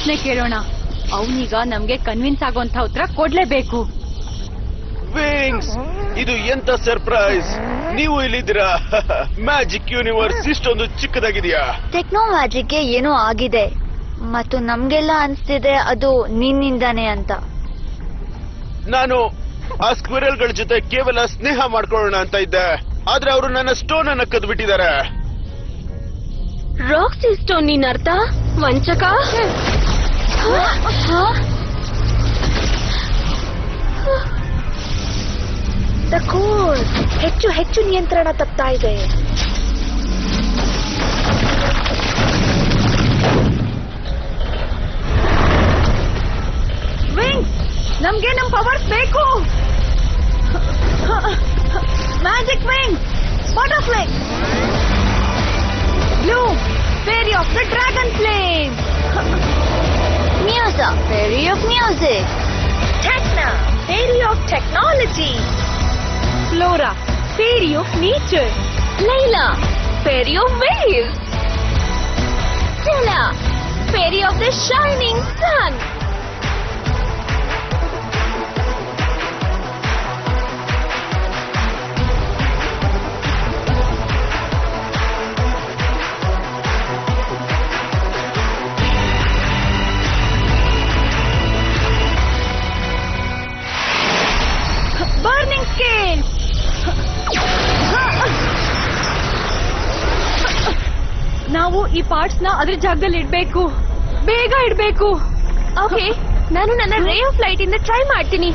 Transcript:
ಪ್ರಶ್ನೆ ಕೇಳೋಣ. ಅವನೀಗ ನಮ್ಗೆ ಕನ್ವಿನ್ಸ್ ಆಗೋಂತ ಉತ್ತರ ಕೊಡ್ಲೇಬೇಕು. ವಿಂಗ್ಸ್, ಇದು ಎಂತ ಸರ್ಪ್ರೈಸ್! ನೀವು ಇಲ್ಲಿದ್ದೀರಾ? ಮ್ಯಾಜಿಕ್ ಯೂನಿವರ್ಸ್ ಇಷ್ಟೊಂದು ಚಿಕ್ಕದಾಗಿದೆಯಾ? ಟೆಕ್ನೋ ಮ್ಯಾಜಿಕ್ಗೆ ಏನೋ ಆಗಿದೆ ಮತ್ತು ನಮ್ಗೆಲ್ಲ ಅನ್ಸ್ತಿದೆ ಅದು ನಿನ್ನಿಂದಾನೆ ಅಂತ. ನಾನು ಆ ಸ್ಕ್ವಿರಲ್ಗಳ ಜೊತೆ ಕೇವಲ ಸ್ನೇಹ ಮಾಡ್ಕೊಳ್ಳೋಣ ಅಂತ ಇದ್ದೆ, ಆದ್ರೆ ಅವರು ನನ್ನ ಸ್ಟೋನ್ ಅನ್ನ ಕದ್ದು ಬಿಟ್ಟಿದ್ದಾರೆ. ರಾಕ್ಸಿ ಸ್ಟೋನ್ ನೀನ್ ಅರ್ಥ ವಂಚಕ. ದ ಕೋರ್ ಹೆಚ್ಚು ಹೆಚ್ಚು ನಿಯಂತ್ರಣ ತಪ್ತಾ ಇದೆ. ವಿಂಗ್ಸ್, ನಮ್ಗೆ ನಮ್ ಪವರ್ಸ್ ಬೇಕು. Magic wings, butterfly, blue, fairy of the dragon flame, Musa, fairy of music, Tecna, fairy of technology, Flora, fairy of nature, Layla, fairy of waves, Stella, fairy of the shining sun. Burning scale. ನಾವು ಈ parts ನ ಅದ್ರ ಜಾಗದಲ್ಲಿ ಇಡ್ಬೇಕು, ಬೇಗ ಇಡ್ಬೇಕು. Okay, ನಾನು ನನ್ನ ರೇ ಆಫ್ ಲೈಟ್ ಇಂದ ಟ್ರೈ ಮಾಡ್ತೀನಿ.